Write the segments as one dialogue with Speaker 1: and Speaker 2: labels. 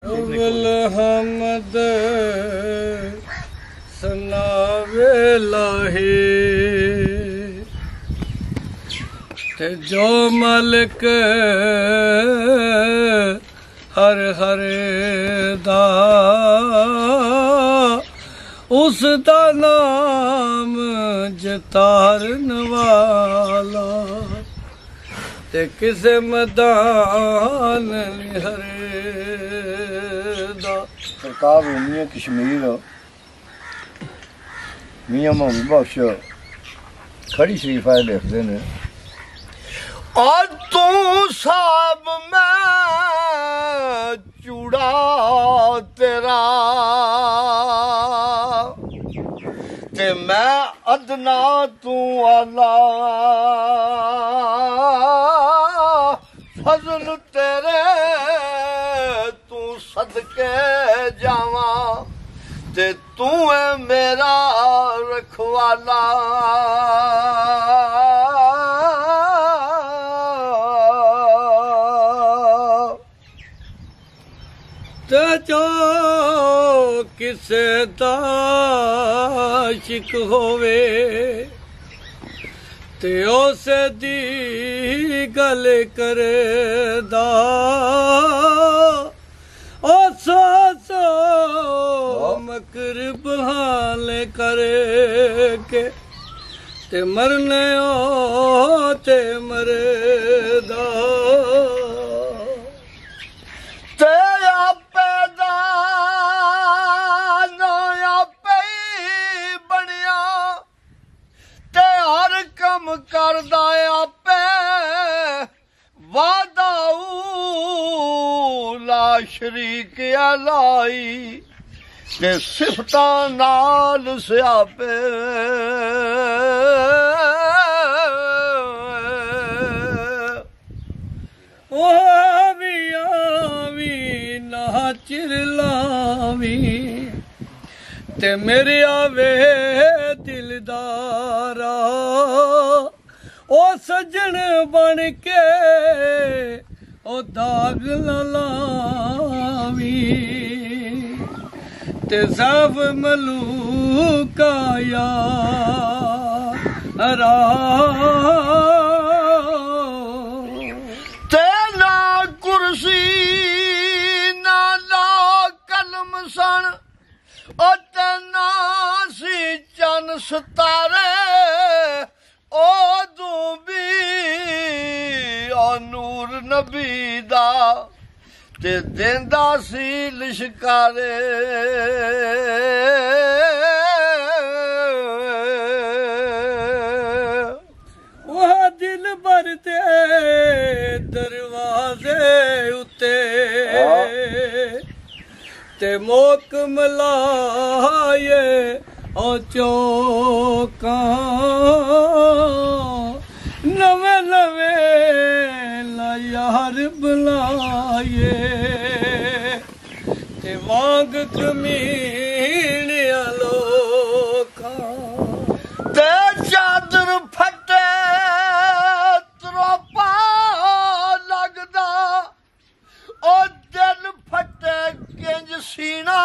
Speaker 1: अव्वल हमद सनावे लाहे ते जो मलिक हर हर दा उस दा नाम जतारन वाला ते किसे मैदान हरे दा।
Speaker 2: सरकार मियां कश्मीर मियां मोहम्मद बख्श खड़ी शरीफ आए लिखते ने और तू साहब मैं चूड़ा तेरा ते मैं अदना तू आला फजल तेरे तू सदके जावा ते तू है मेरा रखवाला
Speaker 1: ते जो किसे दा शिक होवे ते उसे दी गल करदा ओ सो सो मकर बहाने करे के ते मरने ओ ते मरदा
Speaker 2: ते पैदा नया पई बनिया ते हर कम करदा आपे वादा ला शरीक अलाई ते सिफतां नाल स्यापे
Speaker 1: चिर लावी ते मेरे आवे दिलदारा ओ सजन बन के ओ दाग लावी ते सब मलूका यारा
Speaker 2: ते ना कुर्सी सन ओ तना सी चन सतारे ओ दूबी ओ नूर नबी दा ते देंदा सी लिशकारे
Speaker 1: वो दिल भर दे दरवाजे उते ते मोक मलाए ओ चौका नवे नवे ला यार बुलाए ते वांग कमीने लोका
Speaker 2: ते चादर फटे त्रोपा लगदा ओ दिल फटे किंज सीना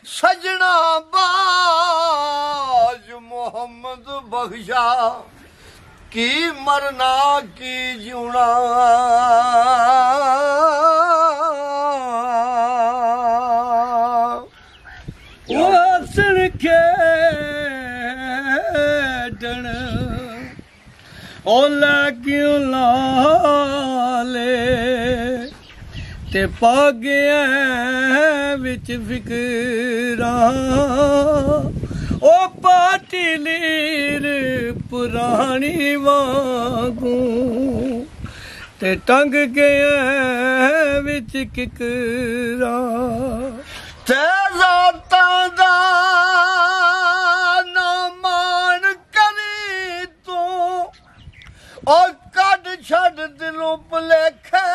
Speaker 2: सजना बाज मोहम्मद बख्शा की मरना की जीना
Speaker 1: हसन खेडन ओ लागियो लाले ते पागिया विच फिकरा ओ पाटी लीर पुरानी वांगू ते टंग गया विच किकरा
Speaker 2: ते रातां दा ना मान करी तू ओ कड छड़ दिलों भुलेखे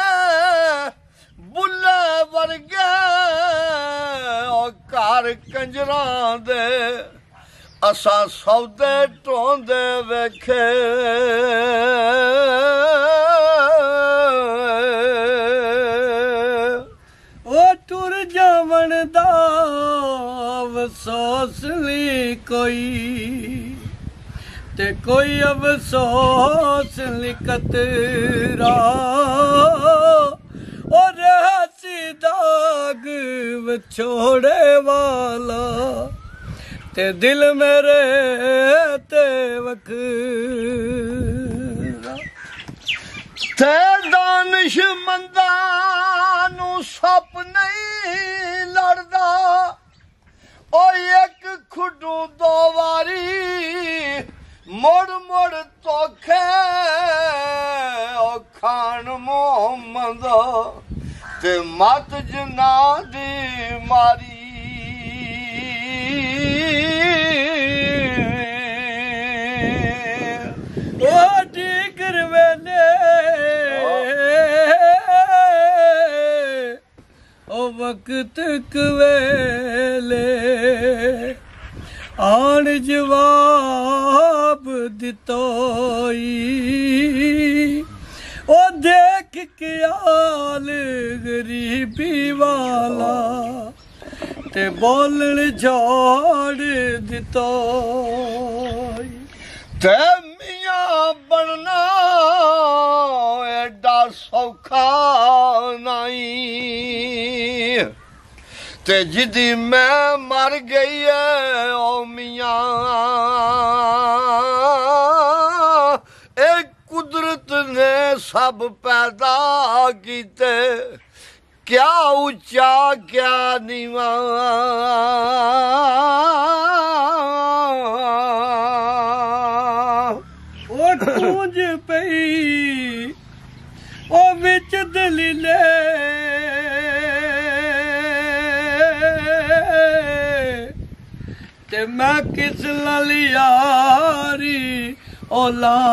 Speaker 2: बुल्ले वर्गे ओ घर कंजरां दे असां सौदे ढोंदे वेखे
Speaker 1: ਉਹ ਟੁਰ ਜਾਵਣ ਦਾ ਅਫਸੋਸ ਨੀ ਕੋਈ ਤੇ ਕੋਈ ਅਫਸੋਸ ਨੀ ਕਤਰਾ ਉਹ ਰਹਿਸੀ ਦਾਗ ਵਿਛੋੜੇ ਵਾਲਾ ਤੇ ਦਿਲ ਮੇਰੇ ਤੇ ਵਖਰਾ ਤੇ ਦਾਨਿਸ਼ਮੰਦਾਂ ਨੂੰ ਸੱਪ ਨਹੀਂ ਲੜਦਾ ਉਹ ਇੱਕ ਖੁੱਡੂ ਦੋ ਵਾਰੀ ਮੁੜ ਮੁੜ ਧੋਖੇ ਉਹ ਖਾਨ ਮੁਹੰਮਦ ਤੇ ਮਤ ਜਨਾ ਦੀ ਮਾਰੀ ਉਹ ਟਿਕਰ ਵੇਲੇ ਉਹ ਵਕਤ ਕਵੇਲੇ ਆਣ ਜਵਾਬ ਦਿੱਤੋਈ ਉਹ ਦੇਖ ਕੇ ਆਲ ਗਰੀਬੀ ਵਾਲਾ ਤੇ ਬੋਲਣ ਛੋੜ ਦਿੱਤੋਈ ਤੇ ਮੀਆਂ ਬਣਨਾ ਐਡਾ ਸੌਖਾ ਨਹੀਂ ਤੇ ਜਿਦੀ ਮੈਂ ਮਰ ਗਈ ਐ ਓ ਮੀਆਂ ਇਹ ਕੁਦਰਤ ਨੇ ਸਭ ਪੈਦਾ ਕੀਤੇ ਕਿਆ ਉੱਚਾ ਕਿਆ ਨੀਵਾਂ ਉਹ ਗੂੰਜ ਪਈ ਉਹ ਵਿੱਚ ਦਲੀਲੇ ਤੇ ਮੈਂ ਕਿਸ ਨਾਲ ਯਾਰੀ ਓ ਲਾਵਾਂ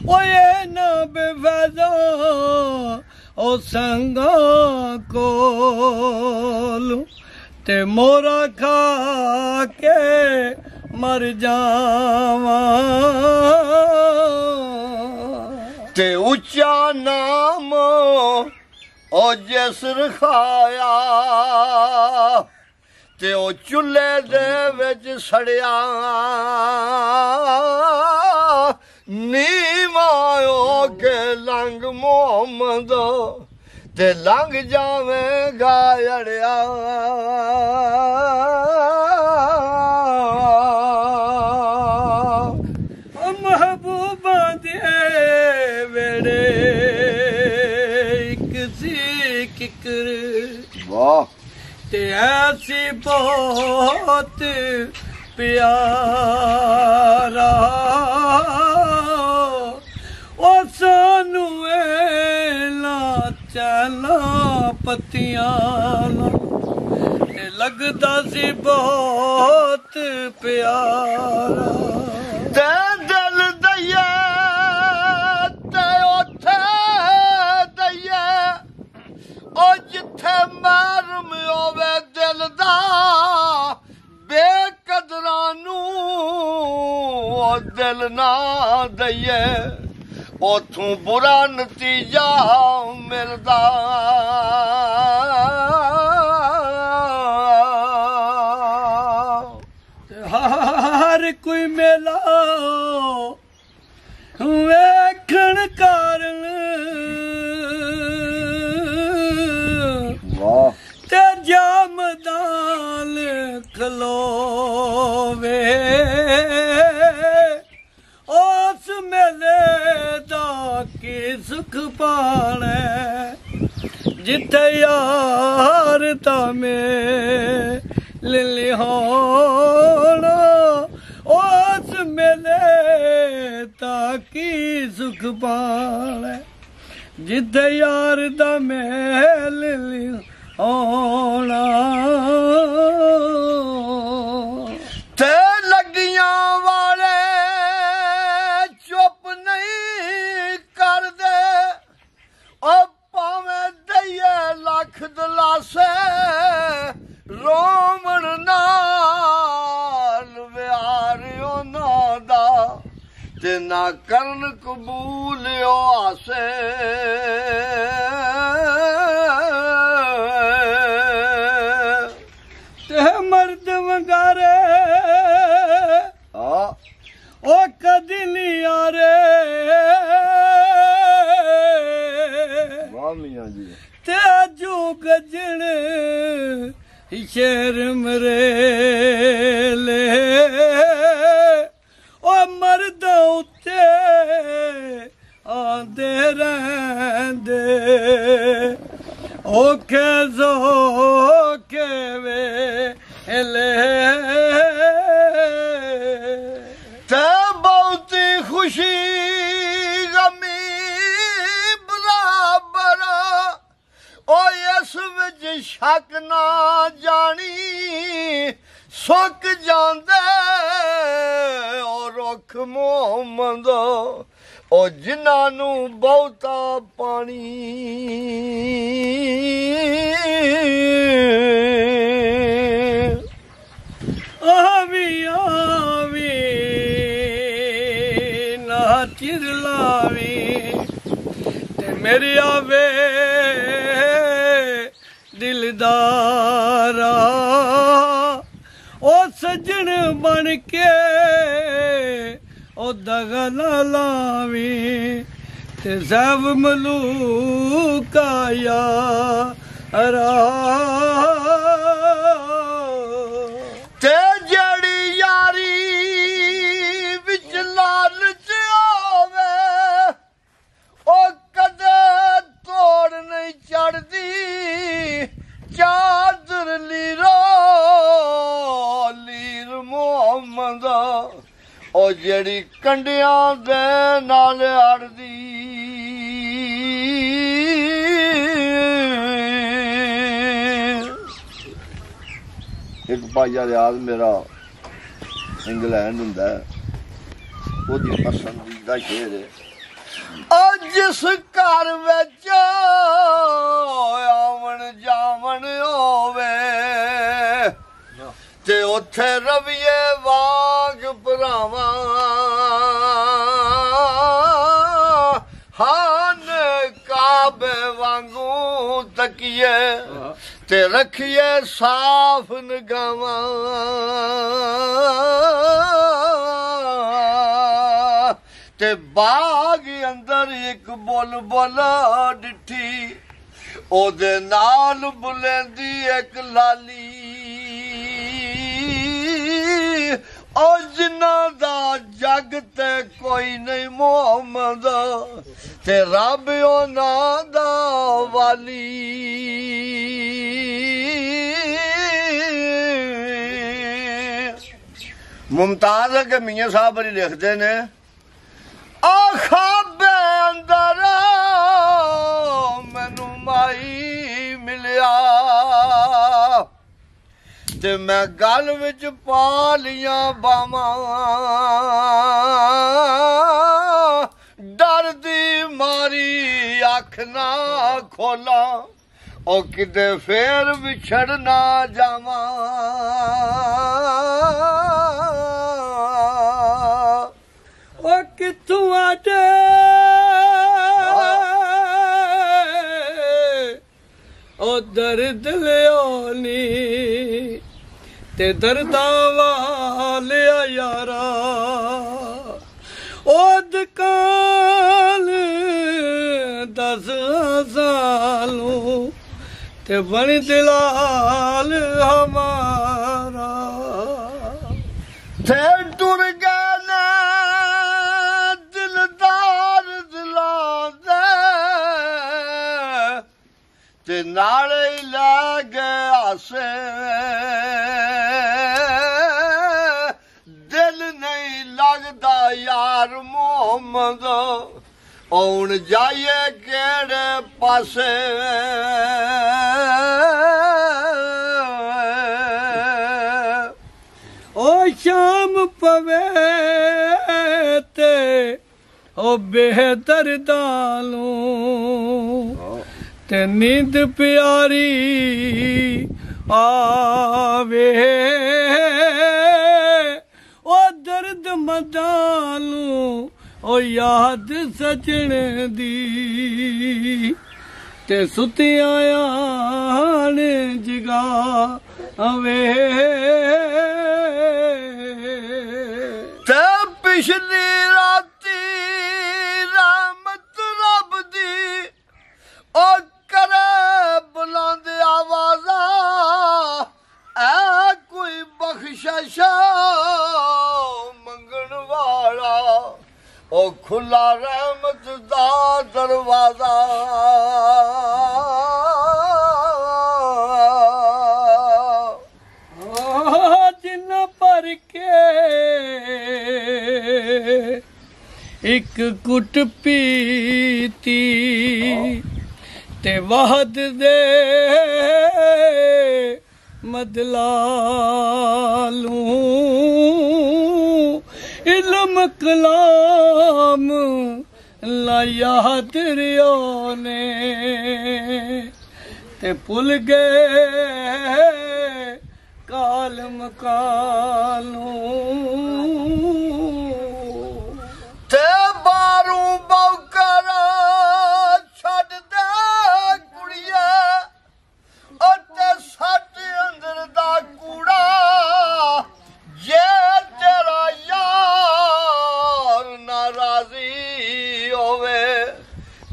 Speaker 1: ਓਏ ਨਾ ਬੇਵਜ਼ਾ ਓ ਸੰਗਾਂ ਕੋਲ ਤੇ ਮੋਰਾ ਖਾ ਕੇ ਮਰ ਜਾਵਾਂ ਤੇ ਉੱਚਾ ਨਾਮ ਉਹ ਜਿਸ ਰਖਾਇਆ ਤੇ ਉਹ ਚੁੱਲ੍ਹੇ ਦੇ ਵਿੱਚ ਸੜਿਆ ਨੀਵਾਂ ਹੋ ਕੇ ਲੰਘ ਮੁਹੰਮਦ ਤੇ ਲੰਘ ਜਾਵੇਗਾ ਅੜਿਆ ਮਹਬੂਬਾਂ ਦੇ ਵੇੜੇ ਇੱਕ ਸੀ ਕਿਕਰ ਵਾਹ ਤੇ ਐਸੀ ਬਹੁਤ ਪਿਆਰਾ ਉਹ ਸਾਨੂੰ ਏਲਾ ਚਲਾ ਪੱਤੀਆਂ ਤੇ ਲੱਗਦਾ ਸੀ ਬਹੁਤ ਪਿਆਰਾ ਤੇ ਦਿਲ ਦਈਏ ਤੇ ਉੱਥੇ ਦਈਏ ਉਹ ਜਿੱਥੇ ਮਰਮ ਹੋਵੇ ਦਿਲ ਦਾ ਬੇਕਦਰਾਂ ਨੂੰ ਉਹ ਦਿਲ ਨਾ ਦਈਏ ਉਥੋਂ ਬੁਰਾ ਨਤੀਜਾ ਮਿਲਦਾ ਹਰ ਕੋਈ ਮੇਲਾ ਵੇਖਣ ਕਾਰਨ ਤੇ ਜਾਮਦਾਲ ਖਲੋਵੇ ਉਸ ਮੇਲੇ ਦਾ ਕੀ ਸੁਖ ਪਾਣਾ ਜਿੱਥੇ ਯਾਰ ਤਾਂ ਮਿਲ ਹੋਣਾ ਉਸ ਮੇਲੇ ਦਾ ਕੀ ਸੁਖ ਪਾਣਾ ਜਿੱਥੇ ਯਾਰ ਦਾ ਮਿਲ ਹੋਣਾ ਤੇ ਲੱਗੀਆਂ ਵਾਲੇ ਚੁੱਪ ਨਹੀਂ ਕਰਦੇ ਉਹ ਭਾਵੇਂ ਦਈਏ ਲੱਖ ਦਲਾਸੇ ਰੋਵਣ ਨਾਲ ਵਿਆਰ ਉਹਨਾਂ ਦਾ ते ना करन कबूल आसे
Speaker 3: ते मर्द वंगारे ओ कदी नहीं यारे
Speaker 2: वाह मियां जी
Speaker 3: ते जो गजन शेर मरेले ओ मर्द उत्ते आंदे रहंदे ओखे ज़ोखे वेले
Speaker 1: ते बहुती खुशी गमी बराबर ओ इस विच शक ना जानी सुक जांदे ओ रुख मोहम्मद ओ जिन्हां नूं बहुता पानी
Speaker 3: आवी आवी ना चिर लावी ते मेरे आवे दिलदारा ओ सजन बन के ओ दगा ना लावी ते सब मलूका यारा
Speaker 1: ते जड़ी यारी विच लालच आवे ओ कदे तोड़ नहीं चढ़दी चादर लीरो लीर मोहम्मद ओ जड़ी कंडियां दे नाल अड़दी एक भाईया रियाज मेरा इंग्लैंड हुंदा ओदी पसंदीदा शेर है ओ जिस घर विच आवन जावन होवे ते उत्थे रविए वाग भरावा हान काबे वांगू तकिए ते रखिए साफ निगावा ते बाग अंदर एक बुलबुल डिठी ओदे नाल बुलेंदी एक लाली ओ जिन्हां दा जग ते कोई नहीं मोहम्मद ते रब उन्हां दा वाली मुमताज के मियां साहब बड़ी लिखते ने खाबे अंदर मैनू माई मिलिया ते मैं गल विच पा लिया बावां डर दी मारी अख ना खोला ओ किते फेर विछड़ ना जावां
Speaker 3: ओ किथों आटे ओ दर्द लियोनी ते दर्दा वाले यारा ओ दुकान 10 सालू ते बन दिलाल हमारा
Speaker 1: थे टुर गए दिलदार दिलांदे ते नाले लै गए आसे दिल नहीं लगदा यार मोहम्मद औन जाइए केड़े पासे
Speaker 3: ओ शाम पवे ते ओ बेहतर दालू ते नींद प्यारी आवे ओ दर्द ਮਦਾਂ ਓ ਯਾਦ ਸਜਣ ਦੀ ਤੇ ਸੁਤਿਆਂ ਆਣ ਜਗਾ ਵੇ
Speaker 1: ਤੇ ਪਿਛਲੀ ਰਾਤੀ ਰਹਿਮਤ ਰੱਬ ਦੀ ਓ ਕਰੇ ਬੁਲੰਦ ਆਵਾਜ਼ਾਂ ਐ ਕੋਈ ਬਖਸ਼ਿਸ਼ ਮੰਗਣ ਵਾਲਾ ਓ ਖੁੱਲਾ ਰਹਿਮਤ ਦਾ ਦਰਵਾਜ਼ਾ
Speaker 3: ਜਿੰਨਾ ਭਰ ਕੇ ਇੱਕ ਕੁੱਟ ਪੀਤੀ ਤੇ ਵਾਹਦ ਦੇ ਮਦਲਾਲੂ ਇਲਮ ਕਲਾਮ ਲਾਇਆ ਦਰਿਆ ਨੇ ਤੇ ਭੁੱਲ ਗਏ ਕਾਲਮ ਕਾਲੂ
Speaker 1: ਤੇ ਬਾਰੂ ਬੌਕਰ ਛੱਡ ਦੇ ਕੁੜੀਏ ਓ ਤੇ ਸੱਟ ਅੰਦਰ ਦਾ ਕੂੜਾ ਜੇ ਤੇਰਾ ਯਾਰ ਨਾਰਾਜ਼ੀ ਹੋਵੇ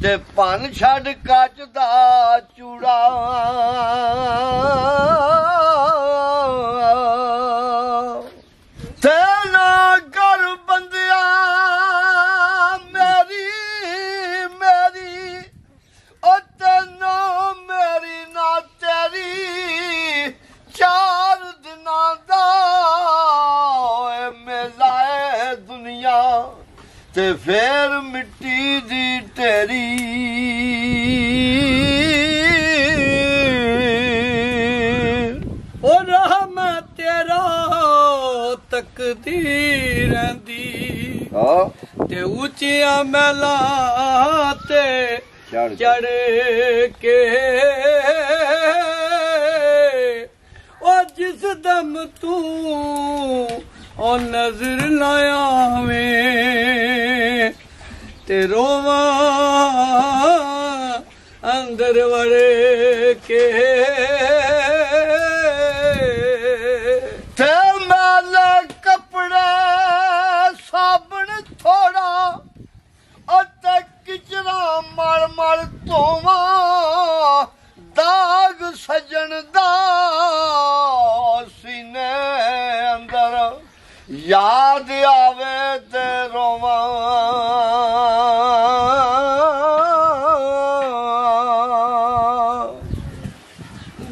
Speaker 1: ਤੇ ਭੰਨ ਛੱਡ ਕੱਚ ਦਾ ਚੂੜਾ ਤੇ ਨਾ ਕਰ ਬੰਦਿਆ ਮੇਰੀ ਓ ਤੈਨੂੰ ਮੇਰੀ ਨਾ ਤੇਰੀ 4 ਦਿਨਾਂ ਦਾ ਓਏ ਮੇਜ਼ਾਏ ਦੁਨੀਆ ਤੇ ਫੇਰ ਮਿੱਟੀ ਦੀ ਢੇਰੀ
Speaker 3: ਓ ਰਹਿਮ ਤੇਰਾ ਤਕਦੀਰ ਦੀ ਤੇ ਉੱਚੀਆਂ ਮਹਿਲਾਂ ਤੇ ਚੜ ਕੇ ਓ ਜਿਸ ਦਮ ਤੂੰ ਓ ਨਜ਼ਰ ਲਾਇਆਵੇਂ ਤੇ ਰੋਵਾਂ ਅੰਦਰ ਵੜ ਕੇ
Speaker 1: ਤੇ ਮੈਲ ਕੱਪੜੇ ਸਾਬਣ ਥੋੜਾ ਓ ਤੇ ਕਿਚਰਾ ਮਲ ਮਲ ਧੋਵਾਂ ਦਾਗ ਸਜਣ ਦਾ ਸੀਨੇ ਅੰਦਰ ਯਾਦ ਆਵੇ ਤੇ ਰੋਵਾਂ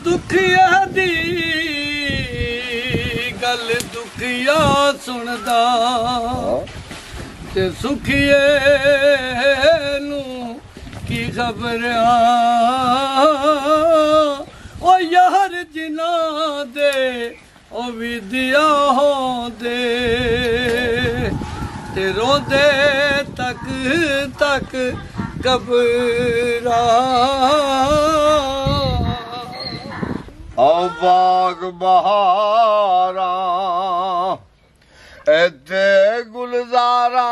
Speaker 3: ਦੁਖੀਆ ਦੀ ਗੱਲ ਦੁਖੀਆ ਸੁਣਦਾ ਤੇ ਸੁਖੀਏ ਨੂੰ ਕੀ ਖਬਰ ਓ ਯਾਰ ਜਿਨ੍ਹਾਂ ਦੇ ਓ ਵਿਦਿਆ ਹੋਂਦੇ ਤੇ ਰੋਂਦੇ ਤੱਕ ਤੱਕ ਕਬਰਾਂ
Speaker 1: ਓ ਬਾਗ ਬਹਾਰਾਂ ਐਤੇ ਗੁਲਜ਼ਾਰਾਂ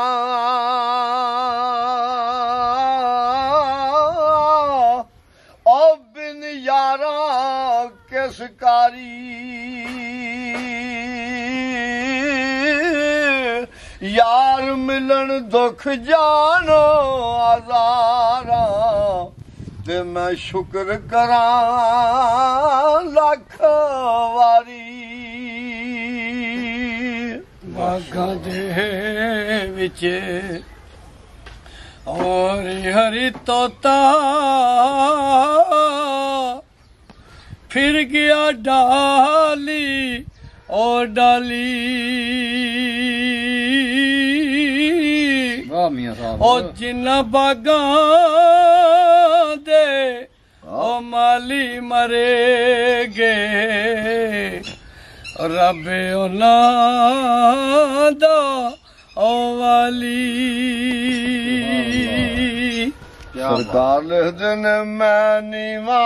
Speaker 1: ਓ ਬਿਨ ਯਾਰਾਂ ਕਿਸ ਕਾਰੀ ਯਾਰ ਮਿਲਣ ਦੁੱਖ ਜਾਣੋ ਆਜ਼ਾਰਾਂ ਤੇ ਮੈਂ ਸ਼ੁਕਰ ਕਰਾਂ ਲੱਖ ਵਾਰੀ
Speaker 3: ਬਾਗਾਂ ਦੇ ਵਿੱਚ ਔਰ ਹਰੀ ਤੋਤਾ ਫਿਰ ਗਿਆ ਡਾਲੀ ਓ ਡਾਲੀ
Speaker 2: ਵਾਹ ਮੀਆਂ ਸਾਹਿਬ
Speaker 3: ਓ ਜਿੰਨਾ ਬਾਗਾਂ ਦੇ ਓ ਮਾਲੀ ਮਰੇ ਗਏ ਰੱਬ ਉਹਨਾਂ ਦਾ ਓ ਵਾਲੀ
Speaker 1: ਸਰਕਾਰ ਲਿਖਦੇ ਨੇ ਮੈਂ ਨੀਵਾਂ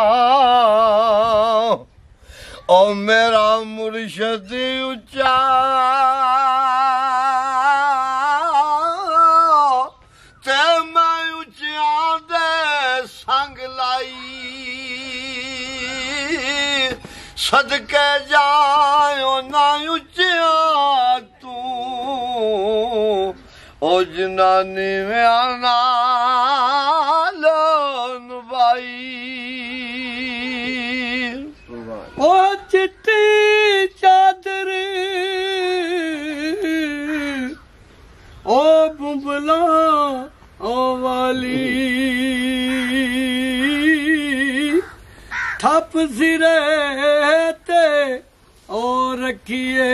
Speaker 1: ਓ ਮੇਰਾ ਮੁਰਸ਼ਦ ਉੱਚਾ सदके जायो ना उच्चिया तू ओ जनानी में आना भाई
Speaker 3: ओ चिट्टी चादर ओ बुबला ओ वाली ठप सिरे ते ओ रखिए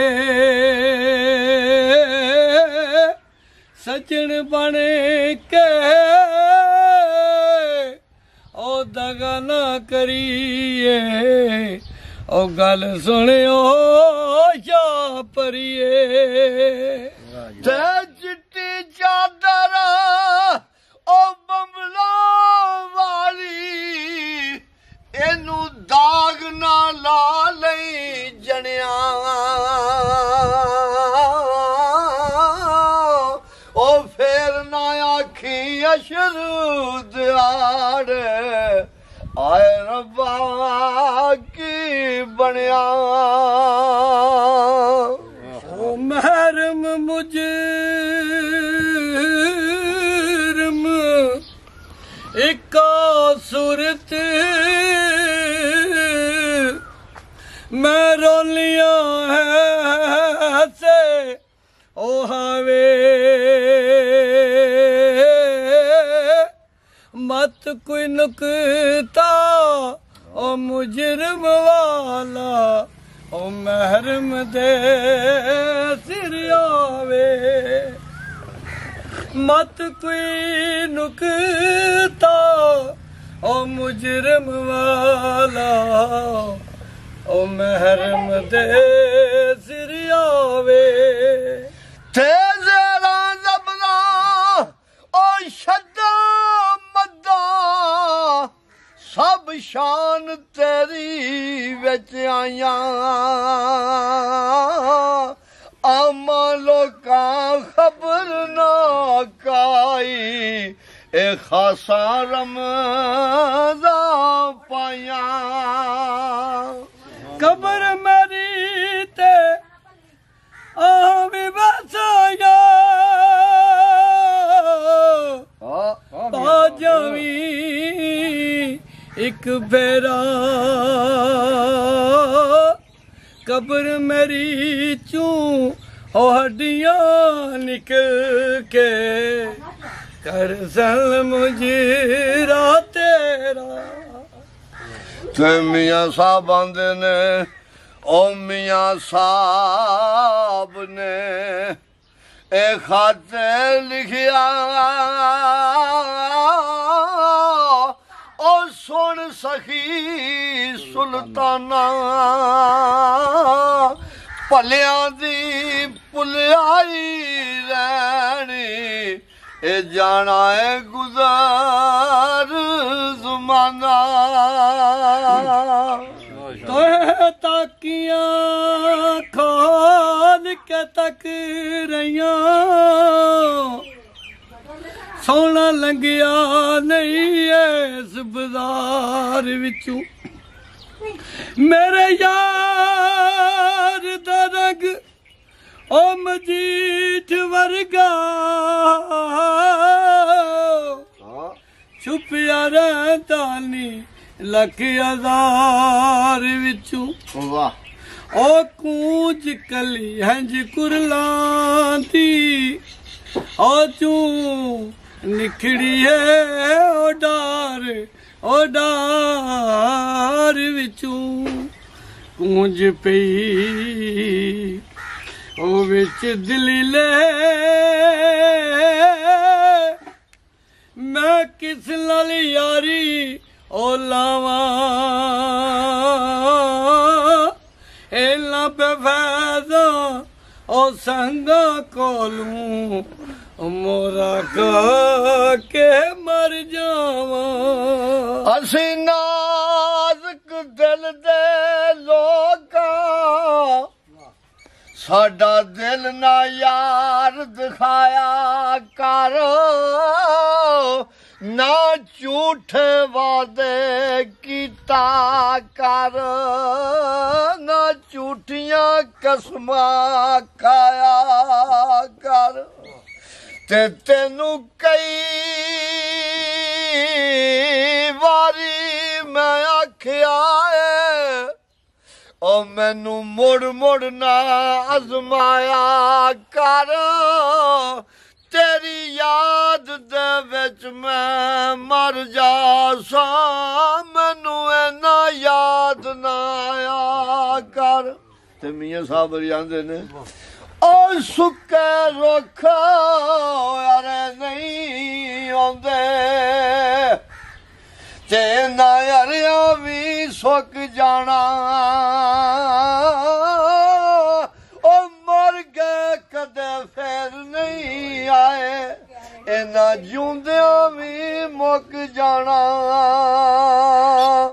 Speaker 3: सजन बन के ओ दगा ना करिए ओ गल सुनियो या परिए
Speaker 1: ते चिट्टी चादर ओ बंबला वाली एनू दाग ना ला लई जनिया ओ फेर ना आखी अशर दिहाड़े आए रब्बा की बनया
Speaker 3: ओ महरम मुजरम इका सूरत मैं रोलिया है से ओ हावे मत कोई नुकता ओ मुजरम वाला ओ महरम दे सिर आवे मत कोई नुकता ओ मुजरम वाला ओ महरम दे सिर आवे
Speaker 1: तेरा जबरा ओ शद्दा मद्दा सब शान तेरी विच आया आमा लोकां खबर ना काई ए खासा रमज़ा पाया
Speaker 3: कबर मेरी ते आवी बसाया बाजवी एक बेरा कबर मेरी चू ओ हड्डियां निकल के कर सल मुजरा तेरा
Speaker 1: ते मियां साहब आंदे ने ओ मियां साहब ने ए खाते लिखिया ओ सुन सखी सुल्ताना भलियां दी भुलियाई रहनी ए जाना है गुजार ज़माना
Speaker 3: तोहे ताकियां खोल के तक रहियां सोना लंघिया नहीं इस बाजार विचों मेरे यार दा रंग ओ मजीठ वर्गा छुपिया रहंदा नी लख हजार विचों ओ कूंज कली हंज कुरलांदी ओ चू निखड़ी है ओ डार विचों कूंज पई ओ विच दलीले मैं किस नाल यारी ओ लावा एला बेफैदा ओ संगा कोलूं मोरा का के मर जावा
Speaker 1: असी नाज़ुक दिल दे लोका साडा दिल ना यार दिखाया कर ना झूठे वादे कीता ਵਾਦਾ ਕਰ ਨਾ ਝੂਠੀਆਂ ਕਸਮਾਂ ਖਾਇਆ ਕਰ ਤੇ ਤੈਨੂੰ ਕਈ ਵਾਰੀ ਮੈਂ ਆਖਿਆ ਏ ਓ ਮੈਨੂੰ ਮੁੜ ਮੁੜ ਨਾ ਅਜ਼ਮਾਇਆ ਕਰ ਤੇਰੀ ਯਾਦ ਦੇ ਵਿੱਚ ਮੈਂ ਮਰ ਜਾਸਾਂ ਮੈਨੂੰ ਇਨਾ ਯਾਦ ਨਾ ਆਇਆ ਕਰ ਤੇ ਮੀਆਂ ਸਾਹਿਬ ਜਾਂਦੇ ਨੇ ਓ ਸੁੱਕੇ ਰੁੱਖ ਯਾਰ ਨਹੀਂ ਆਉਂਦੇ ਤੇ ਨਾ ਯਾਰਿਆ ਵੀ ਸੁੱਕ ਜਾਣਾ ਓ ਮਰ ਗਏ ਕਦੇ ਫੇਰ ਨਹੀਂ ਆਏ ਇਹਨਾਂ ਜਿਉਂਦਿਆਂ ਵੀ ਮੁੱਕ ਜਾਣਾ